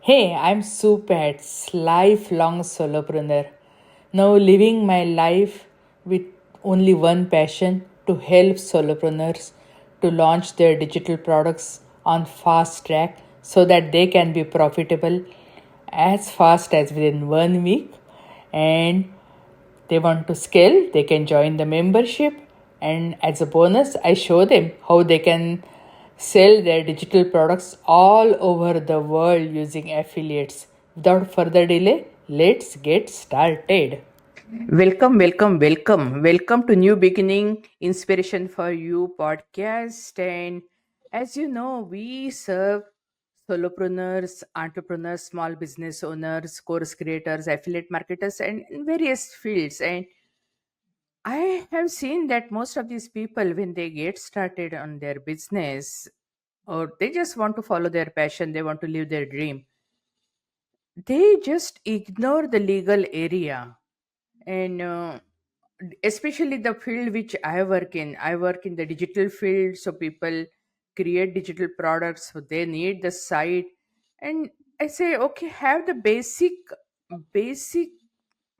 Hey, I'm Supats, lifelong solopreneur. Now living my life with only one passion to help solopreneurs to launch their digital products on fast track so that they can be profitable as fast as within 1 week, and they want to scale, they can join the membership. And as a bonus, I show them how they can sell their digital products all over the world using affiliates. Without further delay, let's get started. Welcome, welcome, welcome. Welcome to New Beginning Inspiration for You podcast. And as you know, we serve solopreneurs, entrepreneurs, small business owners, course creators, affiliate marketers, and in various fields. And I have seen that most of these people, when they get started on their business, or they just want to follow their passion, they want to live their dream, they just ignore the legal area. And especially the field which I work in the digital field. So people create digital products, so they need the site. And I say, okay, have the basic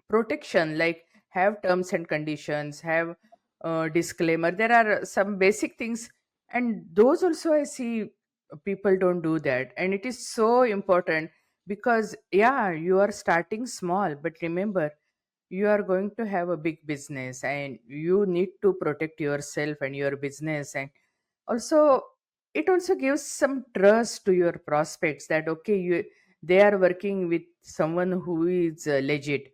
protection, like have terms and conditions, have disclaimer. There are some basic things, and those also I see people don't do that, and it is so important. Because yeah, you are starting small, but remember, you are going to have a big business, and you need to protect yourself and your business. And also, it also gives some trust to your prospects that okay, they are working with someone who is legit.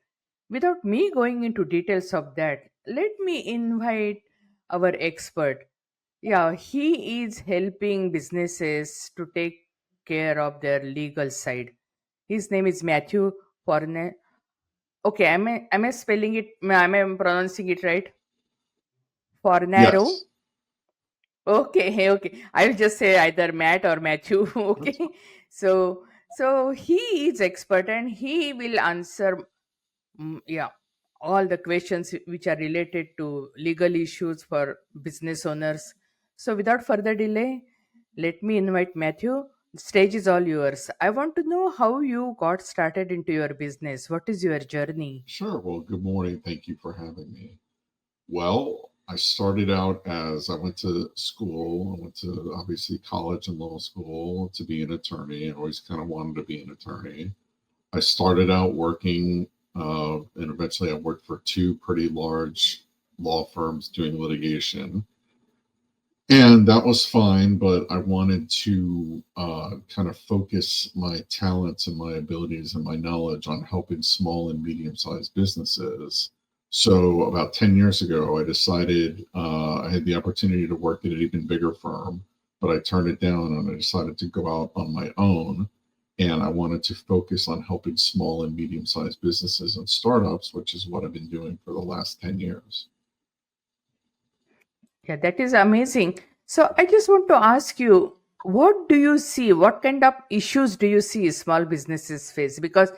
Without me going into details of that, let me invite our expert. Yeah, he is helping businesses to take care of their legal side. His name is Matthew Fornaro. Okay, am I spelling it? Am I pronouncing it right? Fornaro. Yes. Okay, hey, okay. I'll just say either Matt or Matthew. Okay, That's fine. so he is expert, and he will answer, yeah, all the questions which are related to legal issues for business owners. So without further delay, let me invite Matthew. The stage is all yours. I want to know how you got started into your business. What is your journey? Sure. Well, good morning. Thank you for having me. Well, I started out as I went to school. I went to obviously college and law school to be an attorney. I always kind of wanted to be an attorney. I started out working, and eventually I worked for two pretty large law firms doing litigation. And that was fine, but I wanted to kind of focus my talents and my abilities and my knowledge on helping small and medium sized businesses. So, about 10 years ago, I decided I had the opportunity to work at an even bigger firm, but I turned it down and I decided to go out on my own. And I wanted to focus on helping small and medium sized businesses and startups, which is what I've been doing for the last 10 years. Yeah, that is amazing. So I just want to ask you, what do you see? What kind of issues do you see small businesses face? Because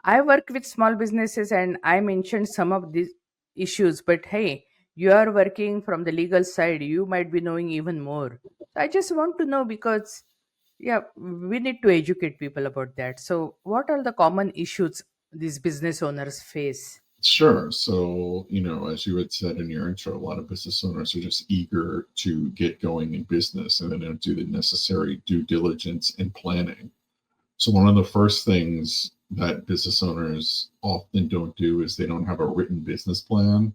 I work with small businesses and I mentioned some of these issues, but hey, you are working from the legal side, you might be knowing even more. So I just want to know because, yeah, we need to educate people about that. So, what are the common issues these business owners face? Sure. So, as you had said in your intro, a lot of business owners are just eager to get going in business and they don't do the necessary due diligence and planning. So, one of the first things that business owners often don't do is they don't have a written business plan.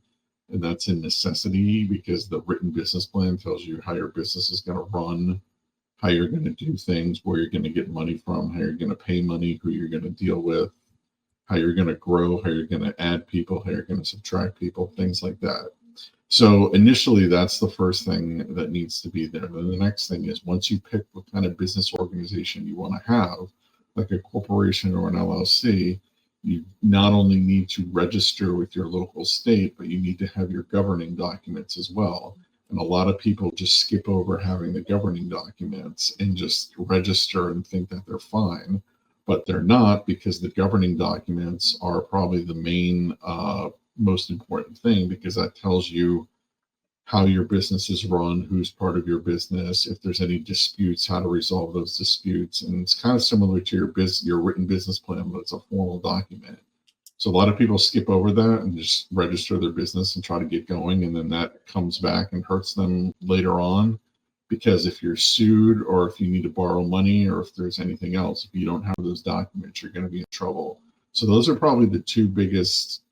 And that's a necessity because the written business plan tells you how your business is going to run, how you're going to do things, where you're going to get money from, how you're going to pay money, who you're going to deal with, how you're going to grow, how you're going to add people, how you're going to subtract people, things like that. So initially, that's the first thing that needs to be there. Then the next thing is once you pick what kind of business organization you want to have, like a corporation or an LLC, you not only need to register with your local state, but you need to have your governing documents as well. And a lot of people just skip over having the governing documents and just register and think that they're fine, but they're not because the governing documents are probably the main most important thing because that tells you how your business is run, who's part of your business, if there's any disputes, how to resolve those disputes. And it's kind of similar to your written business plan, but it's a formal document. So a lot of people skip over that and just register their business and try to get going, and then that comes back and hurts them later on. Because if you're sued or if you need to borrow money or if there's anything else, if you don't have those documents, you're going to be in trouble. So those are probably the two biggest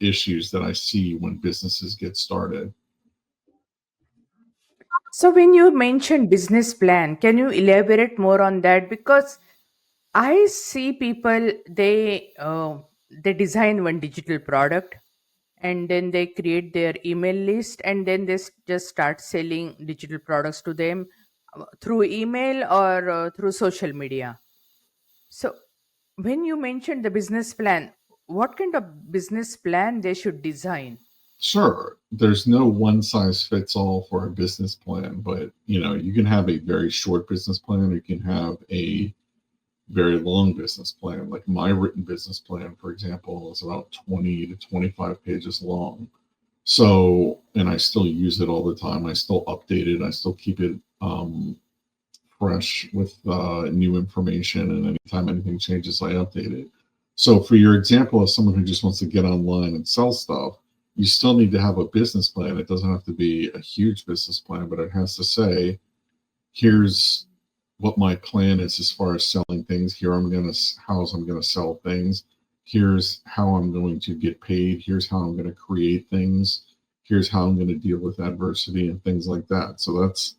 issues that I see when businesses get started. So when you mentioned business plan, can you elaborate more on that? Because I see people, they design one digital product, and then they create their email list, and then they just start selling digital products to them through email or through social media. So when you mentioned the business plan, what kind of business plan they should design? Sure, there's no one size fits all for a business plan, but you can have a very short business plan, or you can have a very long business plan. Like my written business plan, for example, is about 20 to 25 pages long. So, and I still use it all the time. I still update it. I still keep it fresh with new information. And anytime anything changes, I update it. So, for your example of someone who just wants to get online and sell stuff, you still need to have a business plan. It doesn't have to be a huge business plan, but it has to say, here's what my plan is as far as selling things. Here I'm gonna sell things. Here's how I'm going to get paid. Here's how I'm going to create things. Here's how I'm going to deal with adversity and things like that. So that's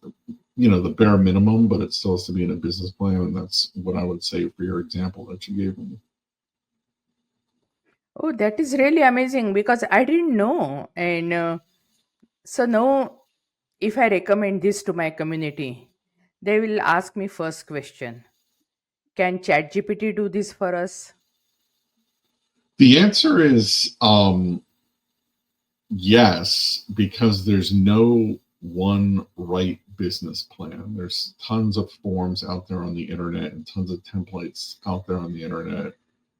the bare minimum, but it still has to be in a business plan, and that's what I would say for your example that you gave me. Oh, that is really amazing because I didn't know. And so now, if I recommend this to my community, they will ask me first question: can ChatGPT do this for us? The answer is yes, because there's no one right business plan. There's tons of forms out there on the internet and tons of templates out there on the internet,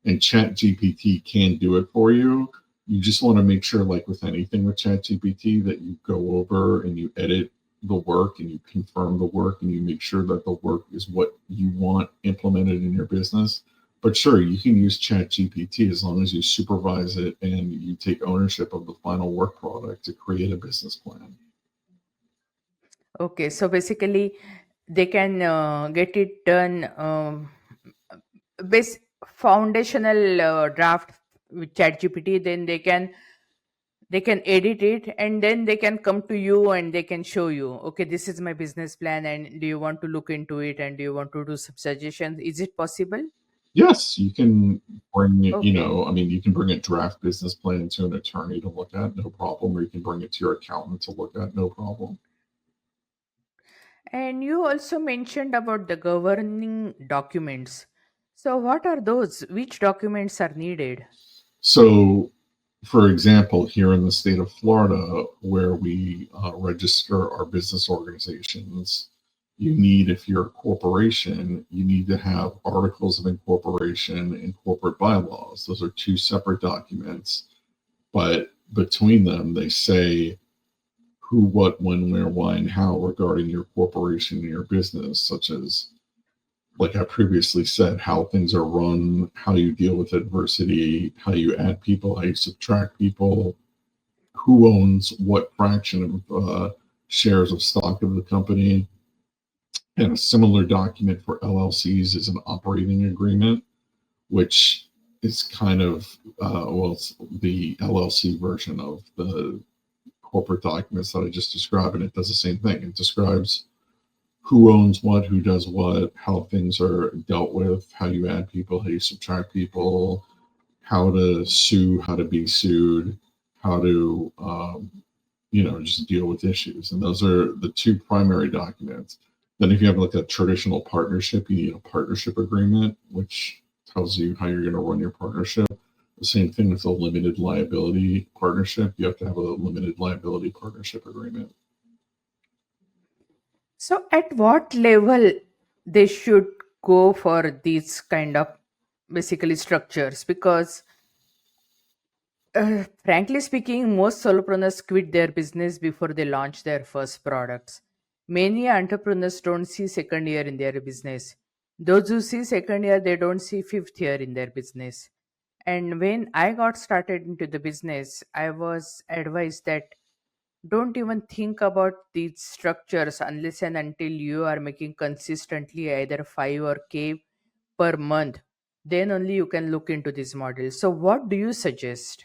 and Chat GPT can do it for you. You just want to make sure, like with anything with Chat GPT, that you go over and you edit the work and you confirm the work and you make sure that the work is what you want implemented in your business. But sure, you can use Chat GPT as long as you supervise it and you take ownership of the final work product to create a business plan. Okay, so basically, they can get it done. Base foundational draft with ChatGPT, then they can edit it, and then they can come to you and they can show you, okay, this is my business plan, and do you want to look into it, and do you want to do some suggestions? Is it possible? Yes, you can bring it, Okay. I mean, you can bring a draft business plan to an attorney to look at, no problem, or you can bring it to your accountant to look at, no problem. And you also mentioned about the governing documents. So what are those? Which documents are needed? So, for example, here in the state of Florida, where we register our business organizations, you need, if you're a corporation, you need to have articles of incorporation and corporate bylaws. Those are two separate documents, but between them, they say who, what, when, where, why, and how regarding your corporation and your business, such as, like I previously said, how things are run, how you deal with adversity, how you add people, how you subtract people, who owns what fraction of shares of stock of the company. And a similar document for LLCs is an operating agreement, which is kind of, it's the LLC version of the corporate documents that I just described, and it does the same thing. It describes who owns what, who does what, how things are dealt with, how you add people, how you subtract people, how to sue, how to be sued, how to, just deal with issues. And those are the two primary documents. Then, if you have like a traditional partnership, you need a partnership agreement, which tells you how you're going to run your partnership. The same thing with a limited liability partnership. You have to have a limited liability partnership agreement. So at what level they should go for these kind of basically structures? Because Frankly speaking, most solopreneurs quit their business before they launch their first products. Many entrepreneurs don't see second year in their business. Those who see second year, they don't see fifth year in their business. And when I got started into the business, I was advised that don't even think about these structures unless and until you are making consistently either 5 or k per month. Then only you can look into this model. So, what do you suggest?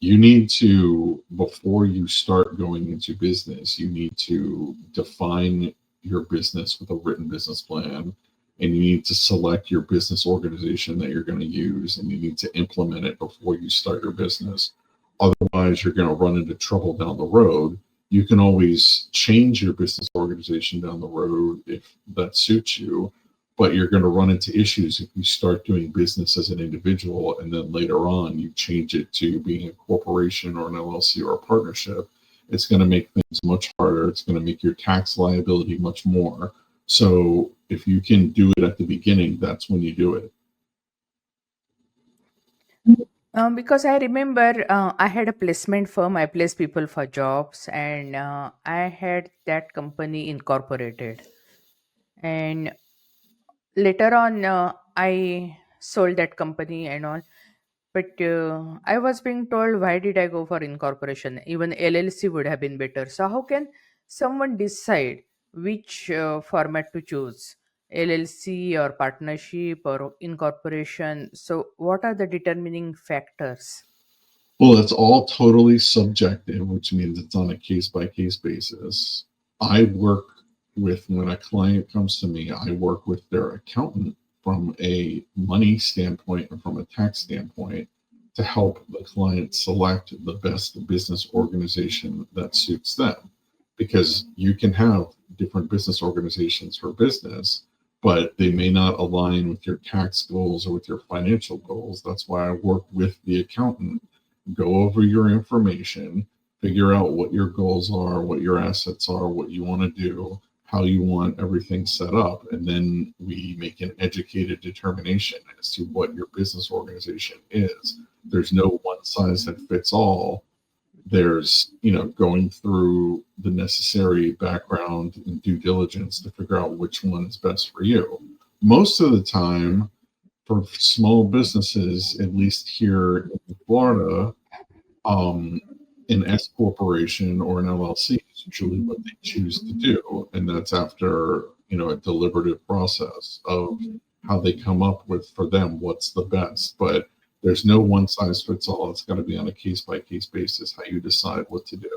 You need to, before you start going into business, you need to define your business with a written business plan, and you need to select your business organization that you're going to use, and you need to implement it before you start your business. Otherwise, you're going to run into trouble down the road. You can always change your business organization down the road if that suits you, but you're going to run into issues if you start doing business as an individual and then later on you change it to being a corporation or an LLC or a partnership. It's going to make things much harder. It's going to make your tax liability much more. So if you can do it at the beginning, that's when you do it. Because I remember I had a placement firm. I placed people for jobs, and I had that company incorporated. And later on, I sold that company and all. But I was being told, why did I go for incorporation? Even LLC would have been better. So, how can someone decide which format to choose? LLC or partnership or incorporation? So, what are the determining factors? Well, it's all totally subjective, which means it's on a case by case basis. I work with, when a client comes to me, I work with their accountant from a money standpoint and from a tax standpoint to help the client select the best business organization that suits them. Because you can have different business organizations for business, but they may not align with your tax goals or with your financial goals. That's why I work with the accountant, go over your information, figure out what your goals are, what your assets are, what you want to do, how you want everything set up, and then we make an educated determination as to what your business organization is. There's no one size that fits all. There's, going through the necessary background and due diligence to figure out which one is best for you. Most of the time, for small businesses, at least here in Florida, um, an S corporation or an LLC is usually what they choose to do, and that's after a deliberative process of how they come up with for them what's the best. But there's no one size fits all. It's got to be on a case by case basis how you decide what to do.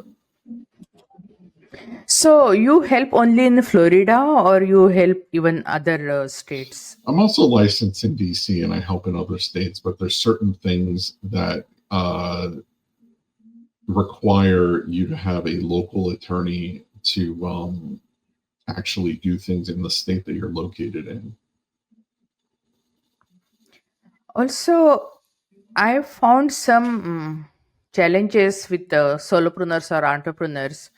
So, you help only in Florida or you help even other states? I'm also licensed in DC and I help in other states, but there's certain things that require you to have a local attorney to actually do things in the state that you're located in. Also, I found some challenges with the solopreneurs or entrepreneurs.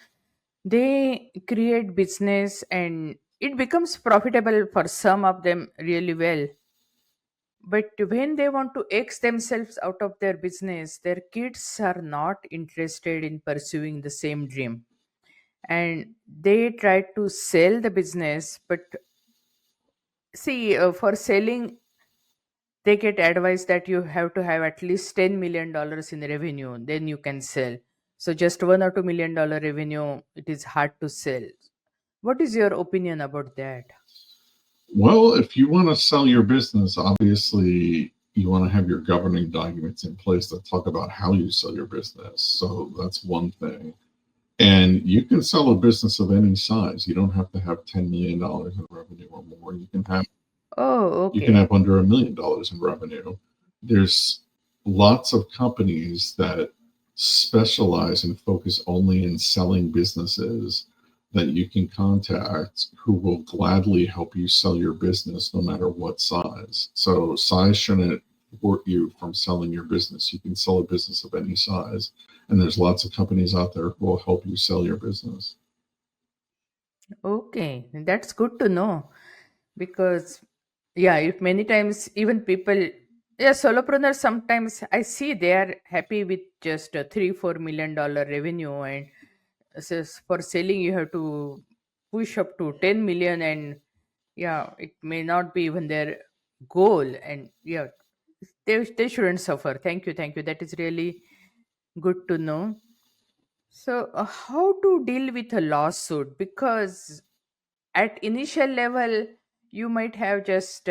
They create business and it becomes profitable for some of them really well. But when they want to X themselves out of their business, their kids are not interested in pursuing the same dream. And they try to sell the business, but see, for selling, they get advice that you have to have at least $10 million in revenue, then you can sell. So just $1 or $2 million revenue, it is hard to sell. What is your opinion about that? Well, if you want to sell your business, obviously you want to have your governing documents in place that talk about how you sell your business. So that's one thing. And you can sell a business of any size. You don't have to have $10 million in revenue or more. Oh, You can okay. have under $1 million in revenue. There's lots of companies that specialize and focus only in selling businesses that you can contact who will gladly help you sell your business no matter what size. So size shouldn't thwart you from selling your business. You can sell a business of any size. And there's lots of companies out there who will help you sell your business. Okay, that's good to know because, yeah, if many times even people Yeah, solopreneurs sometimes I see they are happy with just a $3 4 million revenue, and for selling you have to push up to 10 million, and yeah, it may not be even their goal, and yeah, they shouldn't suffer. Thank you, that is really good to know. So, how to deal with a lawsuit? Because at initial level, you might have just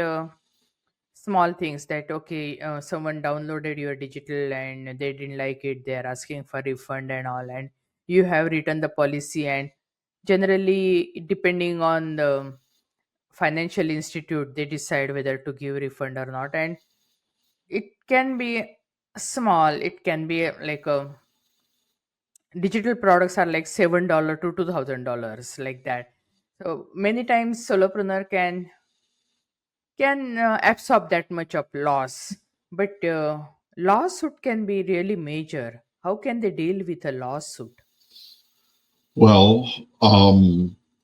small things that okay, someone downloaded your digital and they didn't like it. They are asking for refund and all, and you have written the policy. And generally, depending on the financial institute, they decide whether to give refund or not. And it can be small. It can be like a digital products are like $7 to $2,000 like that. So many times solopreneur can absorb that much of loss, but lawsuit can be really major. How can they deal with a lawsuit? Well,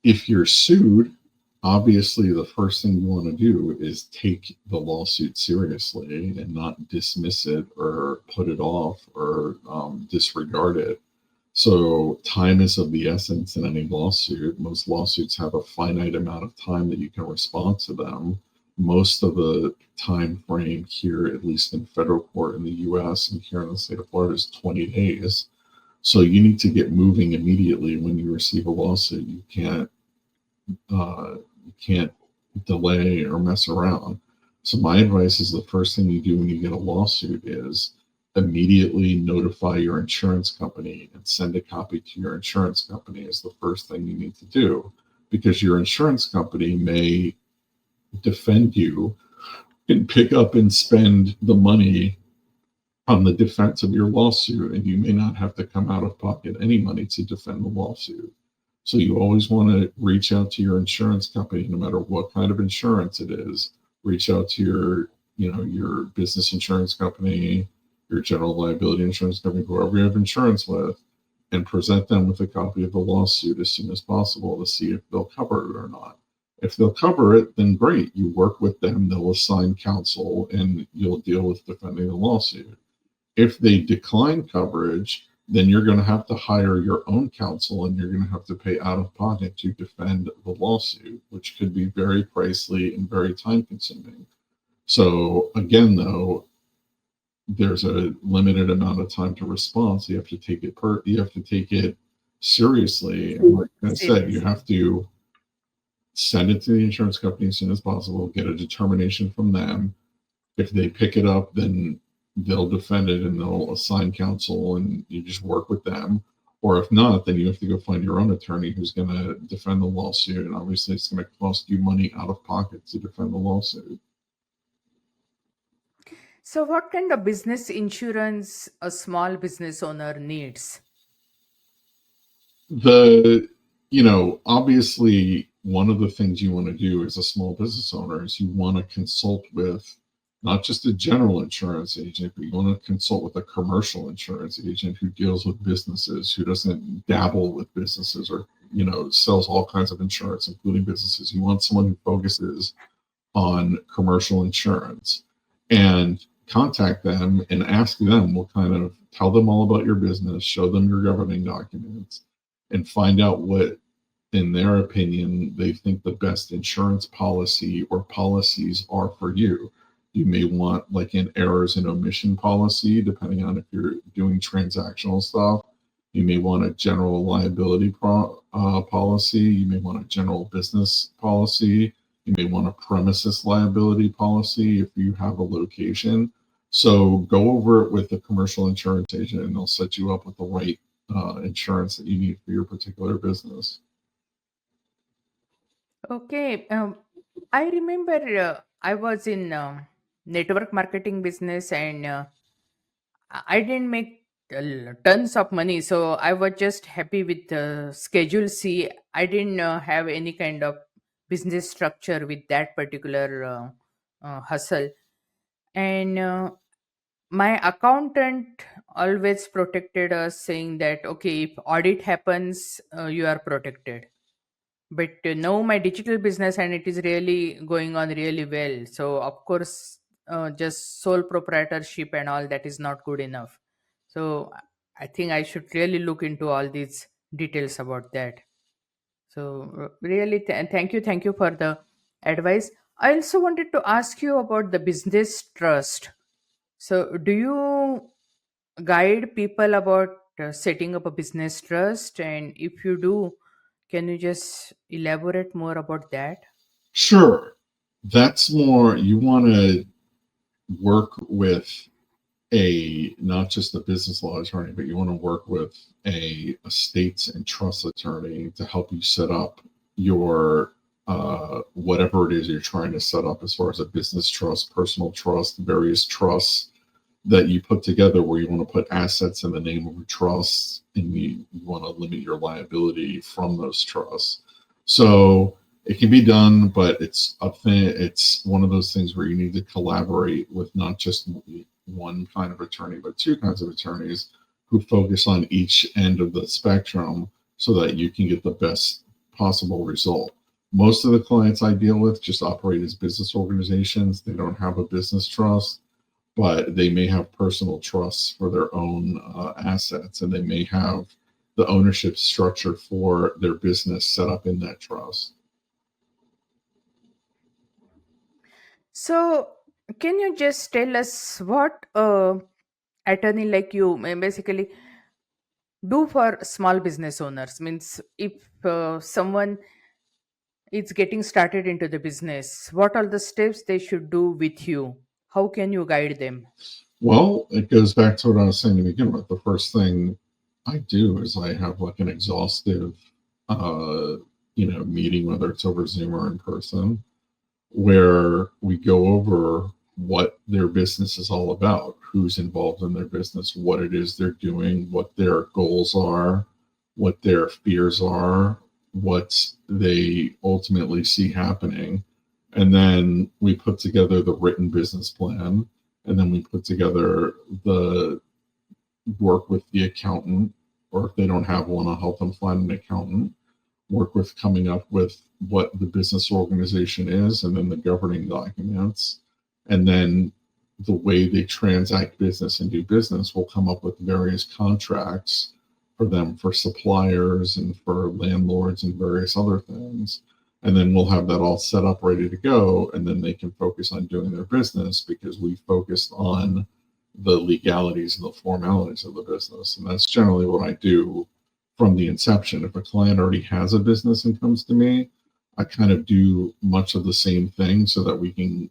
if you're sued, obviously the first thing you want to do is take the lawsuit seriously and not dismiss it or put it off or disregard it. So, time is of the essence in any lawsuit. Most lawsuits have a finite amount of time that you can respond to them. Most of the time frame here, at least in federal court in the US and here in the state of Florida, is 20 days. So you need to get moving immediately when you receive a lawsuit. You can't delay or mess around. So my advice is the first thing you do when you get a lawsuit is immediately notify your insurance company and send a copy to your insurance company is the first thing you need to do because your insurance company may defend you and pick up and spend the money on the defense of your lawsuit, and you may not have to come out of pocket any money to defend the lawsuit. So you always want to reach out to your insurance company, no matter what kind of insurance it is. Reach out to your business insurance company, your general liability insurance company, whoever you have insurance with, and present them with a copy of the lawsuit as soon as possible to see if they'll cover it or not. If they'll cover it, then great. You work with them, they'll assign counsel, and you'll deal with defending the lawsuit. If they decline coverage, then you're going to have to hire your own counsel and you're going to have to pay out of pocket to defend the lawsuit, which could be very pricey and very time consuming. So, again, though, there's a limited amount of time to respond. So you have to take it seriously. And like I said, you Seriously. have to send it to the insurance company as soon as possible, get a determination from them. If they pick it up, then they'll defend it and they'll assign counsel and you just work with them. Or if not, then you have to go find your own attorney who's going to defend the lawsuit. And obviously, it's going to cost you money out of pocket to defend the lawsuit. So, what kind of business insurance a small business owner needs? Obviously, one of the things you want to do as a small business owner is you want to consult with not just a general insurance agent, but you want to consult with a commercial insurance agent who deals with businesses, who doesn't dabble with businesses or, sells all kinds of insurance, including businesses. You want someone who focuses on commercial insurance and contact them and ask them what kind of tell them all about your business, show them your governing documents, and find out what, in their opinion, they think the best insurance policy or policies are for you. You may want like an errors and omission policy, depending on if you're doing transactional stuff. You may want a general liability policy. You may want a general business policy. You may want a premises liability policy if you have a location. So go over it with a commercial insurance agent and they'll set you up with the right insurance that you need for your particular business. Okay, I remember I was in network marketing business, and I didn't make tons of money, so I was just happy with Schedule C. I didn't have any kind of business structure with that particular hustle, and my accountant always protected us, saying that okay, if audit happens, you are protected. But now my digital business, and it is really going on really well. So of course, just sole proprietorship and all that is not good enough. So I think I should really look into all these details about that. So really, thank you for the advice. I also wanted to ask you about the business trust. So do you guide people about setting up a business trust? And if you do, can you just elaborate more about that? Sure. That's more, you want to work with a not just a business law attorney, but you want to work with a estates and trust attorney to help you set up your whatever it is you're trying to set up as far as a business trust, personal trust, various trusts that you put together where you want to put assets in the name of a trust and you want to limit your liability from those trusts. So it can be done, but it's a thing. It's one of those things where you need to collaborate with not just one kind of attorney, but two kinds of attorneys who focus on each end of the spectrum so that you can get the best possible result. Most of the clients I deal with just operate as business organizations. They don't have a business trust, but they may have personal trusts for their own assets, and they may have the ownership structure for their business set up in that trust. So can you just tell us what attorney like you basically do for small business owners? Means if someone is getting started into the business, what are the steps they should do with you? How can you guide them? Well, it goes back to what I was saying to begin with. The first thing I do is I have like an exhaustive, uh, meeting, whether it's over Zoom or in person, where we go over what their business is all about, who's involved in their business, what it is they're doing, what their goals are, what their fears are, what they ultimately see happening. And then we put together the written business plan. And then we put together the work with the accountant, or if they don't have one, I'll help them find an accountant, work with coming up with what the business organization is and then the governing documents. And then the way they transact business and do business, will come up with various contracts for them for suppliers and for landlords and various other things. And then we'll have that all set up, ready to go. And then they can focus on doing their business because we focused on the legalities and the formalities of the business. And that's generally what I do from the inception. If a client already has a business and comes to me, I kind of do much of the same thing so that we can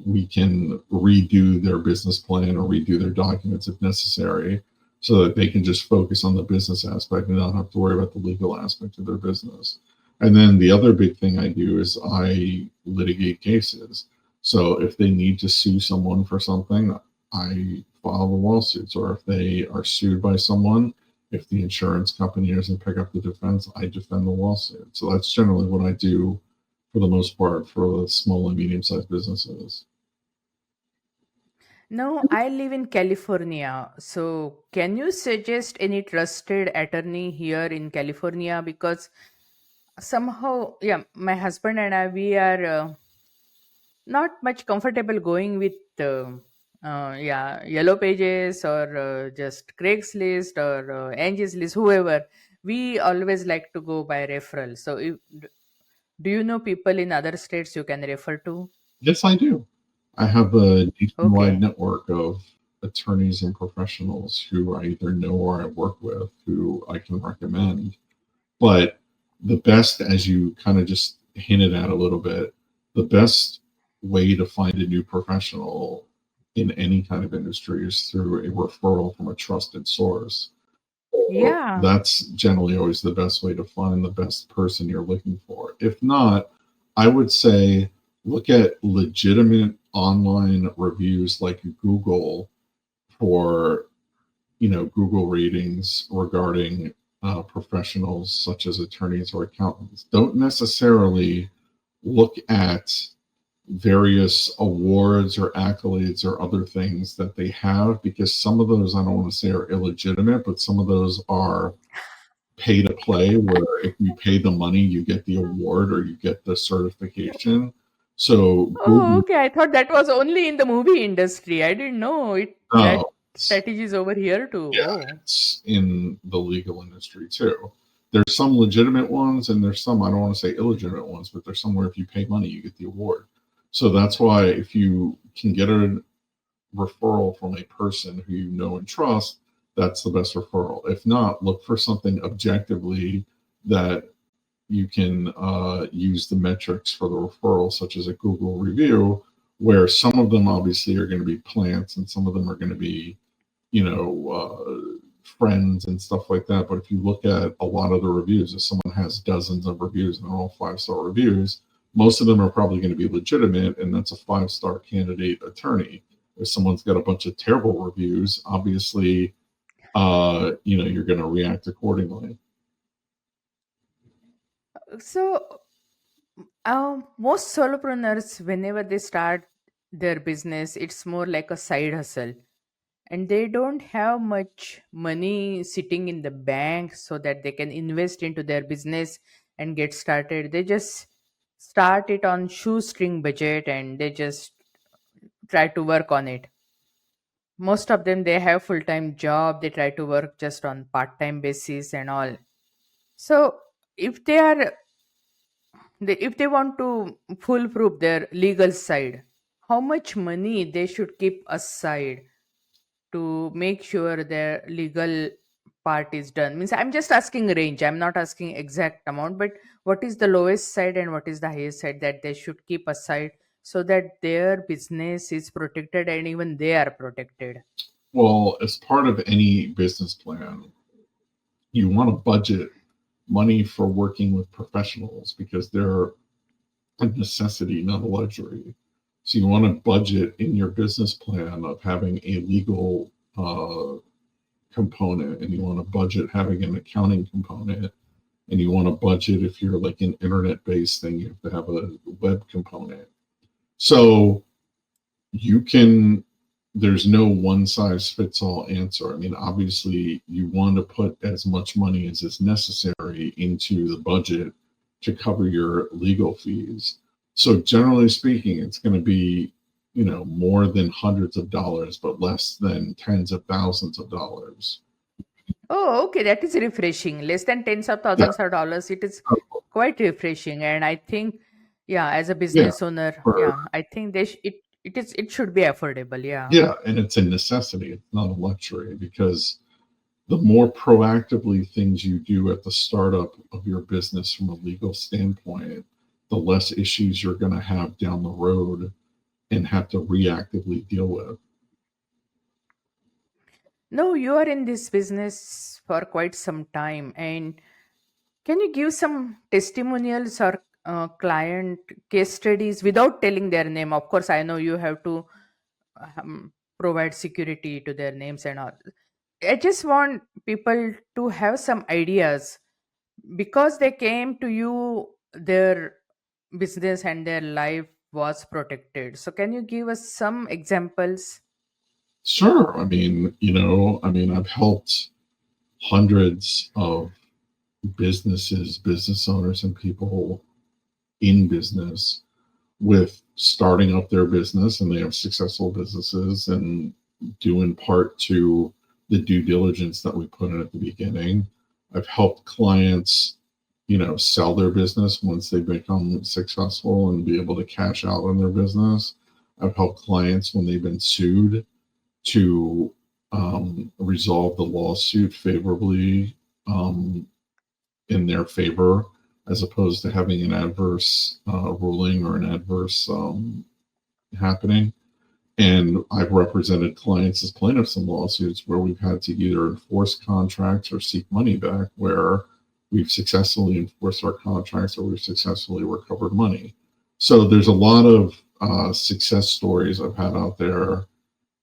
redo their business plan or redo their documents if necessary, so that they can just focus on the business aspect and not have to worry about the legal aspect of their business. And then the other big thing I do is I litigate cases. So if they need to sue someone for something, I file the lawsuits. Or if they are sued by someone, if the insurance company doesn't pick up the defense, I defend the lawsuit. So that's generally what I do for the most part for the small and medium sized businesses. No, I live in California. So, can you suggest any trusted attorney here in California? Because somehow, yeah, my husband and I, we are not much comfortable going with, yeah, Yellow Pages or just Craigslist or Angie's List, whoever. We always like to go by referral. So, do you know people in other states you can refer to? Yes, I do. I have a nationwide Okay. network of attorneys and professionals who I either know or I work with who I can recommend. But the best, as you kind of just hinted at a little bit, the best way to find a new professional in any kind of industry is through a referral from a trusted source. Yeah. That's generally always the best way to find the best person you're looking for. If not, I would say look at legitimate online reviews like Google for, Google ratings regarding professionals such as attorneys or accountants. Don't necessarily look at various awards or accolades or other things that they have, because some of those, I don't want to say are illegitimate, but some of those are pay to play, where if you pay the money, you get the award or you get the certification. So Oh, Google, okay. I thought that was only in the movie industry. I didn't know it no, that strategy is over here too. yeah, Oh. it's in the legal industry too. There's some legitimate ones, and there's some, I don't want to say illegitimate ones, but there's somewhere if you pay money, you get the award. So that's why if you can get a referral from a person who you know and trust, that's the best referral. If not, look for something objectively that you can use the metrics for the referral, such as a Google review, where some of them obviously are going to be plants and some of them are going to be, friends and stuff like that. But if you look at a lot of the reviews, if someone has dozens of reviews and they're all 5-star reviews, most of them are probably going to be legitimate, and that's a 5-star candidate attorney. If someone's got a bunch of terrible reviews, obviously, you're going to react accordingly. So, most solopreneurs, whenever they start their business, it's more like a side hustle, and they don't have much money sitting in the bank so that they can invest into their business and get started. They just start it on shoestring budget and they just try to work on it. Most of them, they have full-time job, they try to work just on part-time basis and all. So if they are if they want to foolproof their legal side, how much money they should keep aside to make sure their legal part is done? Means I'm just asking range, I'm not asking exact amount, but what is the lowest side and what is the highest side that they should keep aside so that their business is protected and even they are protected? Well, as part of any business plan, you want to budget money for working with professionals because they're a necessity, not a luxury. So you want to budget in your business plan of having a legal component, and you want to budget having an accounting component, and you want to budget if you're like an internet-based thing, you have to have a web component. So you can there's no one size fits all answer. I mean, obviously, you want to put as much money as is necessary into the budget to cover your legal fees. So, generally speaking, it's going to be, more than hundreds of dollars, but less than tens of thousands of dollars. Oh, okay, that is refreshing. Less than tens of Yeah. thousands of dollars. It is quite refreshing, and I think, yeah, as a Yeah. business owner, For, yeah, I think it should be affordable. Yeah. yeah. And it's a necessity, it's not a luxury, because the more proactively things you do at the startup of your business from a legal standpoint, the less issues you're going to have down the road and have to reactively deal with. No, you are in this business for quite some time, and can you give some testimonials or client case studies without telling their name? Of course, I know you have to provide security to their names and all. I just want people to have some ideas because they came to you, their business and their life was protected. So, can you give us some examples? Sure. I've helped hundreds of business owners, and people in business with starting up their business, and they have successful businesses, and due in part to the due diligence that we put in at the beginning. I've helped clients, sell their business once they become successful and be able to cash out on their business. I've helped clients when they've been sued to resolve the lawsuit favorably, in their favor, as opposed to having an adverse ruling or an adverse happening. And I've represented clients as plaintiffs in lawsuits where we've had to either enforce contracts or seek money back, where we've successfully enforced our contracts or we've successfully recovered money. So there's a lot of success stories I've had out there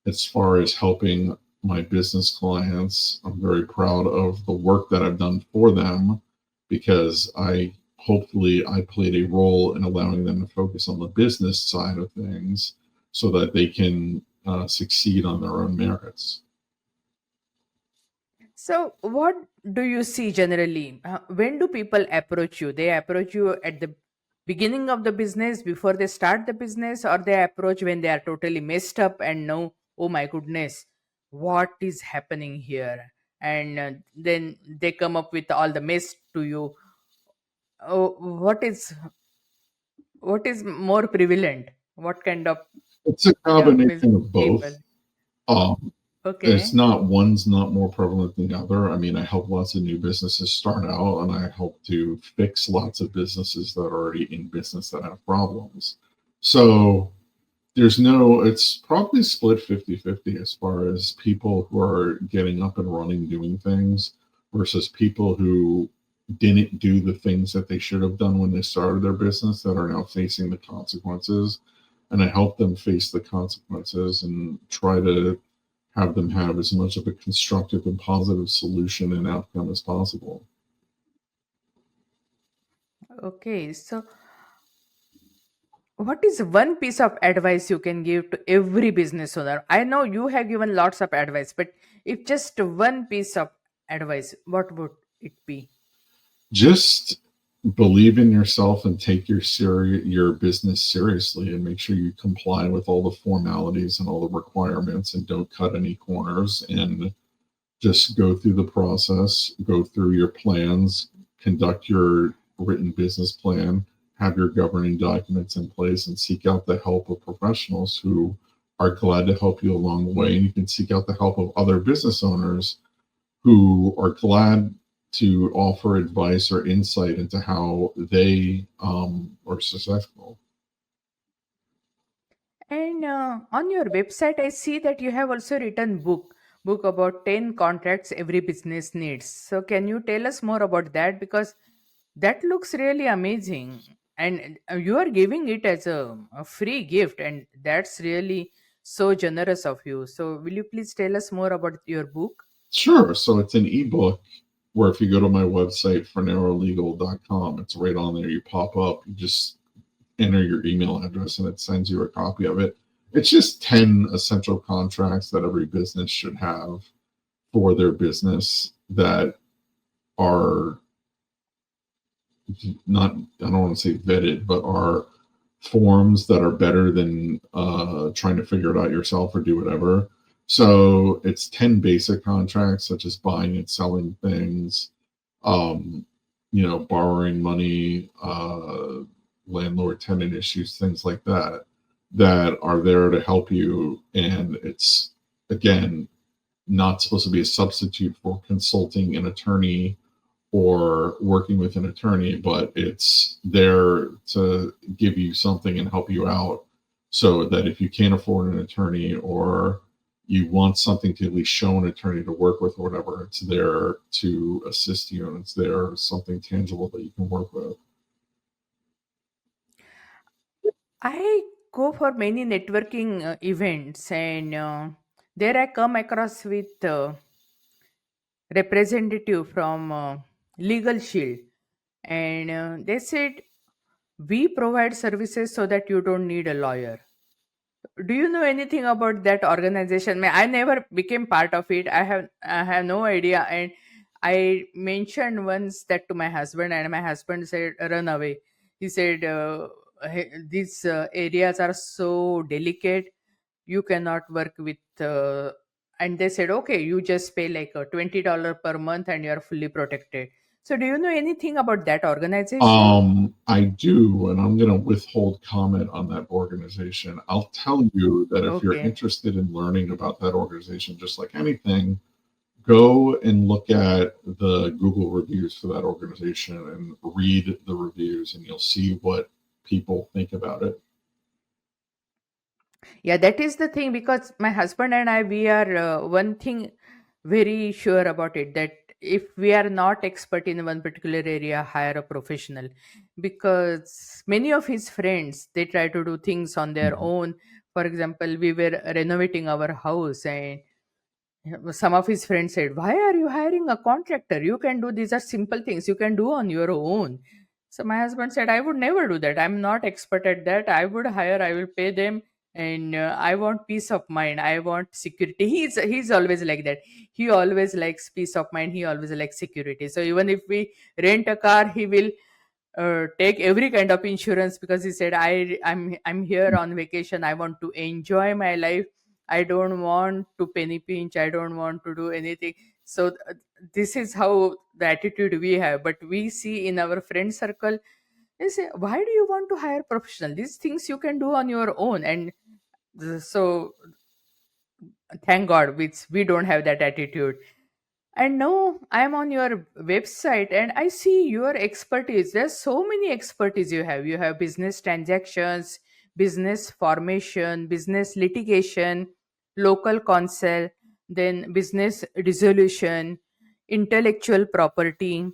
as far as helping my business clients. I'm very proud of the work that I've done for them, because I played a role in allowing them to focus on the business side of things so that they can succeed on their own merits. So, what do you see generally? When do people approach you? They approach you at the beginning of the business before they start the business, or they approach when they are totally messed up and know, oh my goodness, what is happening here? And then they come up with all the mess to you. Oh, what is more prevalent? What kind of, It's a yeah, means combination of people? both. Um, it's Okay. not one's not more prevalent than the other. I mean, I help lots of new businesses start out, and I help to fix lots of businesses that are already in business that have problems. So there's no, it's probably split 50-50 as far as people who are getting up and running doing things versus people who didn't do the things that they should have done when they started their business that are now facing the consequences. And I help them face the consequences and try to have them have as much of a constructive and positive solution and outcome as possible. Okay, so what is one piece of advice you can give to every business owner? I know you have given lots of advice, but if just one piece of advice, what would it be? Just believe in yourself and take your business seriously, and make sure you comply with all the formalities and all the requirements, and don't cut any corners, and just go through the process, go through your plans, conduct your written business plan, have your governing documents in place, and seek out the help of professionals who are glad to help you along the way. And you can seek out the help of other business owners who are glad to offer advice or insight into how they are successful. And on your website, I see that you have also written book about 10 contracts every business needs. So can you tell us more about that? Because that looks really amazing. And you are giving it as a free gift, and that's really so generous of you. So will you please tell us more about your book? Sure. So it's an ebook where if you go to my website, fornarolegal.com, it's right on there. You pop up, you just enter your email address, and it sends you a copy of it. It's just 10 essential contracts that every business should have for their business that are not, I don't want to say vetted, but are forms that are better than trying to figure it out yourself or do whatever. So it's 10 basic contracts, such as buying and selling things, um, borrowing money, landlord tenant issues, things like that, that are there to help you. And it's, again, not supposed to be a substitute for consulting an attorney or working with an attorney, but it's there to give you something and help you out, so that if you can't afford an attorney, or you want something to at least show an attorney to work with or whatever, it's there to assist you, and it's there something tangible that you can work with. I go for many networking events, and there I come across with representative from Legal Shield, and they said we provide services so that you don't need a lawyer. Do you know anything about that organization? I never became part of it. I have no idea. And I mentioned once that to my husband, and my husband said, "Run away." He said, "These areas are so delicate. You cannot work with." And they said, "Okay, you just pay like $20 per month, and you are fully protected." So, do you know anything about that organization? I do, and I'm going to withhold comment on that organization. I'll tell you that if you're Okay. interested in learning about that organization, just like anything, go and look at the Google reviews for that organization and read the reviews, and you'll see what people think about it. Yeah, that is the thing, because my husband and I, we are one thing very sure about it, that if we are not expert in one particular area, hire a professional, because many of his friends, they try to do things on their Mhm. own. For example, we were renovating our house, and some of his friends said, "Why are you hiring a contractor? You can do, these are simple things you can do on your own." So my husband said, "I would never do that. I'm not expert at that. I would hire, I will pay them, and I want peace of mind. I want security." He's always like that. He always likes peace of mind. He always likes security. So even if we rent a car, he will take every kind of insurance, because he said, I'm here on vacation, I want to enjoy my life, I don't want to penny pinch, I don't want to do anything. So this is how the attitude we have. But we see in our friend circle, they say, why do you want to hire professional? These things you can do on your own. And so thank god we don't have that attitude. And now I am on your website and I see your expertise. There's so many expertise you have. You have business transactions, business formation, business litigation, local counsel, then business resolution, intellectual property,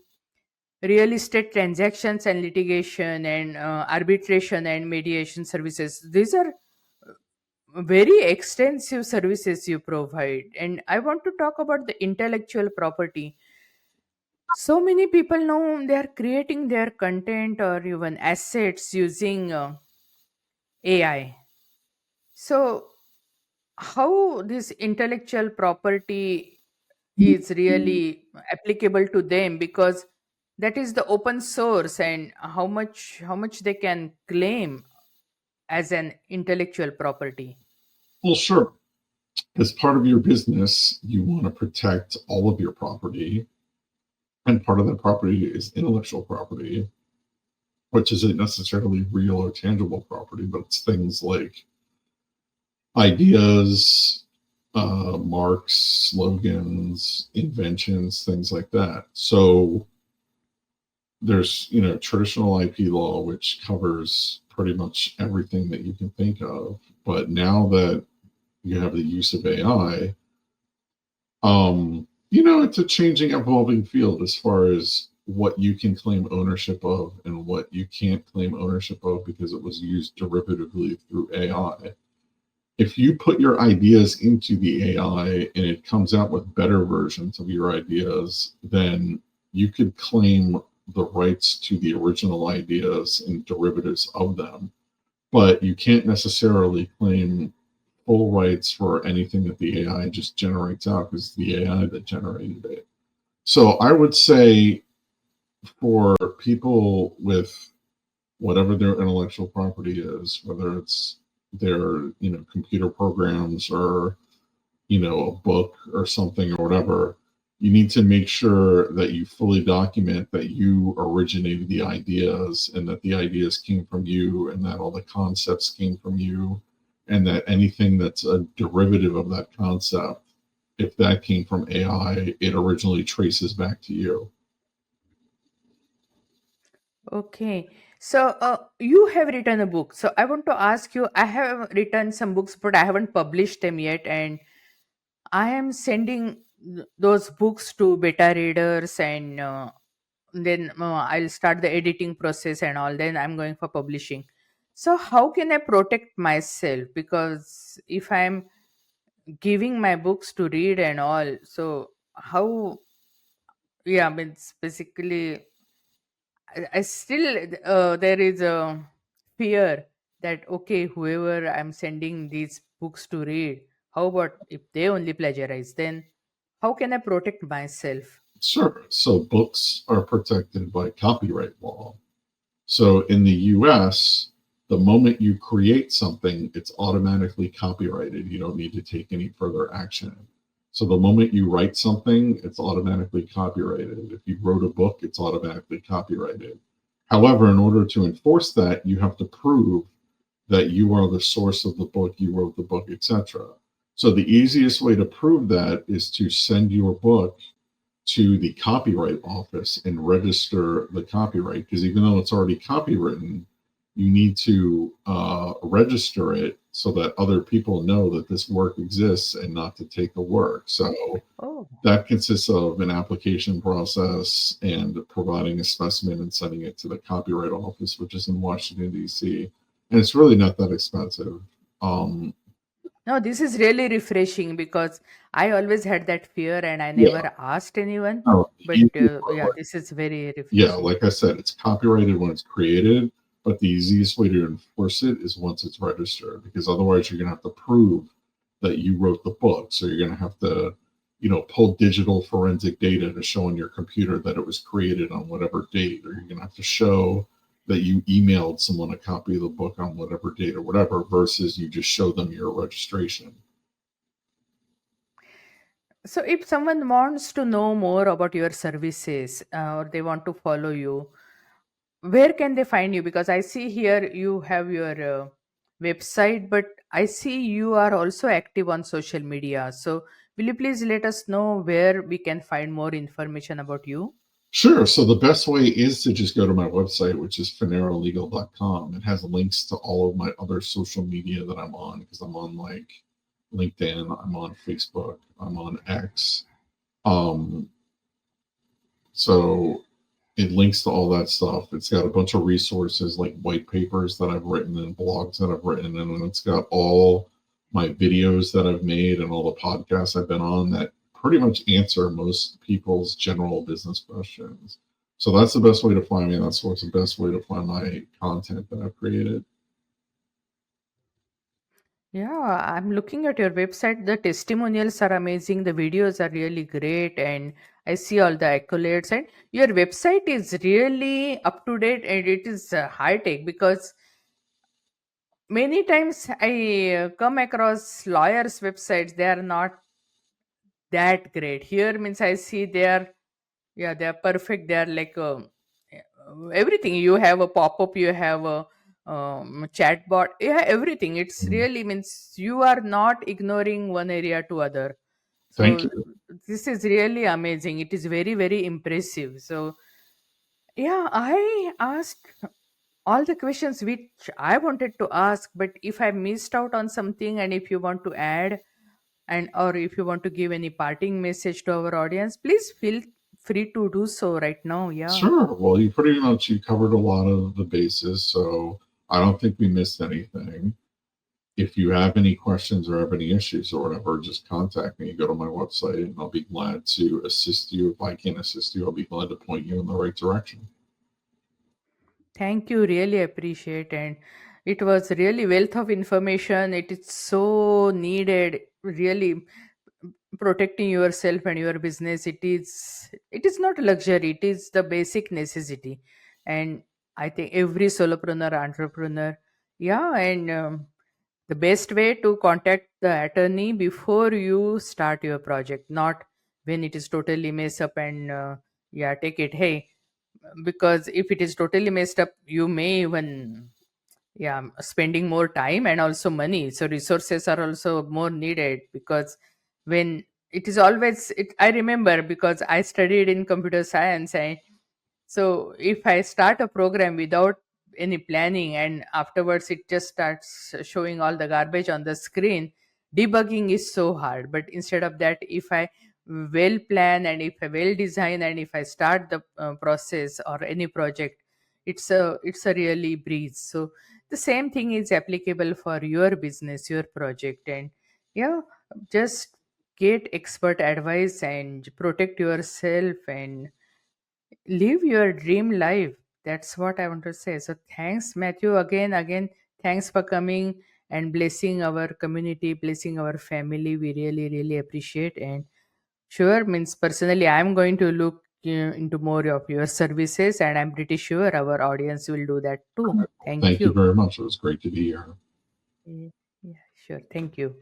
real estate transactions and litigation, and arbitration and mediation services. These are very extensive services you provide. And I want to talk about the intellectual property. So many people now they are creating their content or even assets using AI. So how this intellectual property is really applicable to them, because that is the open source, and how much they can claim as an intellectual property. Well, sure. As part of your business, you want to protect all of your property. And part of that property is intellectual property, which isn't necessarily real or tangible property, but it's things like ideas, marks, slogans, inventions, things like that. So there's, traditional IP law, which covers pretty much everything that you can think of. But now that you have the use of AI, it's a changing, evolving field as far as what you can claim ownership of and what you can't claim ownership of because it was used derivatively through AI. If you put your ideas into the AI and it comes out with better versions of your ideas, then you could claim the rights to the original ideas and derivatives of them. But you can't necessarily claim full rights for anything that the AI just generates out because it's the AI that generated it. So I would say for people with whatever their intellectual property is, whether it's their, computer programs or, a book or something or whatever, you need to make sure that you fully document that you originated the ideas and that the ideas came from you and that all the concepts came from you and that anything that's a derivative of that concept, if that came from AI, it originally traces back to you. Okay. So you have written a book. So I want to ask you, I have written some books, but I haven't published them yet. And I am sending those books to beta readers, and then I'll start the editing process and all. Then I'm going for publishing. So how can I protect myself? Because if I'm giving my books to read and all, so how? Yeah, I mean, it's basically I still there is a fear that okay, whoever I'm sending these books to read, how about if they only plagiarize? Then how can I protect myself? Sure. So books are protected by copyright law. So in the US, the moment you create something, it's automatically copyrighted. You don't need to take any further action. So the moment you write something, it's automatically copyrighted. If you wrote a book, it's automatically copyrighted. However, in order to enforce that, you have to prove that you are the source of the book, you wrote the book, etc. So the easiest way to prove that is to send your book to the copyright office and register the copyright, because even though it's already copywritten, you need to register it so that other people know that this work exists and not to take the work. So Oh, that consists of an application process and providing a specimen and sending it to the copyright office, which is in Washington, D.C. And it's really not that expensive. Um, no, this is really refreshing because I always had that fear and I yeah, never asked anyone. no, the But easiest part, yeah, this is very yeah, refreshing. like I said, it's copyrighted when it's created, but the easiest way to enforce it is once it's registered, because otherwise you're going to have to prove that you wrote the book. So you're going to have to pull digital forensic data to show on your computer that it was created on whatever date, or you're going to have to show that you emailed someone a copy of the book on whatever date or whatever, versus you just show them your registration. So, if someone wants to know more about your services or they want to follow you, where can they find you? Because I see here you have your website, but I see you are also active on social media. So, will you please let us know where we can find more information about you? Sure. So the best way is to just go to my website, which is FonaroLegal.com. It has links to all of my other social media that I'm on, because I'm on like LinkedIn, I'm on Facebook, I'm on X. Um, so it links to all that stuff. It's got a bunch of resources like white papers that I've written and blogs that I've written, and then it's got all my videos that I've made and all the podcasts I've been on that pretty much answer most people's general business questions. So that's the best way to find me. That's what's the best way to find my content that I've created. Yeah, I'm looking at your website. The testimonials are amazing. The videos are really great, and I see all the accolades. And your website is really up to date, and it is high tech, because many times I come across lawyers' websites. They are not that great. Here means I see they are, yeah, they are perfect. They are like everything. You have a pop up. You have a chat bot. Yeah, everything. It's Mm. really means you are not ignoring one area to other. Thank So you. this is really amazing. It is very very impressive. So yeah, I asked all the questions which I wanted to ask, but if I missed out on something, and if you want to add, and or if you want to give any parting message to our audience, please feel free to do so right now. Yeah. Sure. Well, you covered a lot of the bases, so I don't think we missed anything. If you have any questions or have any issues or whatever, just contact me. Go to my website and I'll be glad to assist you. If I can assist you, I'll be glad to point you in the right direction. Thank you. Really appreciate, and it was really wealth of information. It is so needed. Really protecting yourself and your business. It is not a luxury. It is the basic necessity, and I think every solopreneur, entrepreneur, yeah, and the best way to contact the attorney before you start your project, not when it is totally messed up, and yeah, take it. Hey, because if it is totally messed up, you may even, yeah, spending more time and also money, so resources are also more needed. Because when it is always it, I remember, because I studied in computer science, and so if I start a program without any planning, and afterwards it just starts showing all the garbage on the screen, debugging is so hard. But instead of that, if I well plan, and if I well design, and if I start the process or any project, it's a really breeze. So the same thing is applicable for your business, your project. And yeah, just get expert advice and protect yourself and live your dream life. That's what I want to say. So thanks, Matthew, again, thanks for coming and blessing our community, blessing our family. We really really appreciate. And sure, means personally I'm going to look into more of your services, and I'm pretty sure our audience will do that too. Thank Thank you you. very much. It was great to be here. Yeah, yeah, sure, thank you.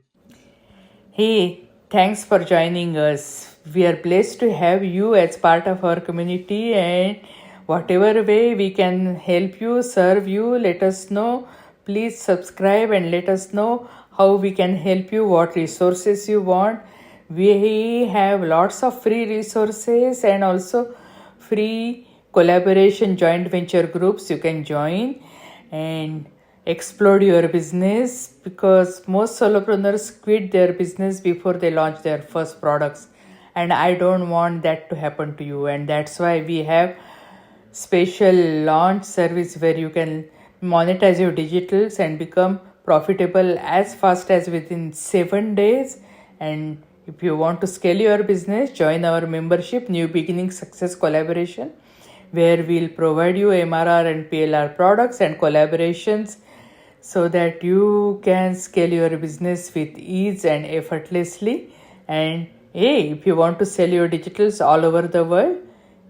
Hey, thanks for joining us. We are blessed to have you as part of our community, and whatever way we can help you, serve you, let us know. Please subscribe and let us know how we can help you, what resources you want. We have lots of free resources and also free collaboration joint venture groups you can join and explode your business, because most solopreneurs quit their business before they launch their first products, and I don't want that to happen to you. And that's why we have special launch service where you can monetize your digitals and become profitable as fast as within 7 days. And if you want to scale your business, join our membership New Beginning Success Collaboration, where we'll provide you MRR and PLR products and collaborations so that you can scale your business with ease and effortlessly and Hey, if you want to sell your digitals all over the world,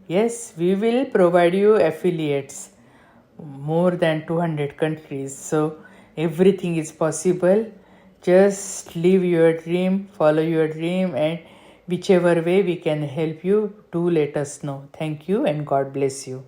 yes, we will provide you affiliates. More than 200 countries. So everything is possible. Just live your dream, follow your dream, and whichever way we can help you, do let us know. Thank you and God bless you.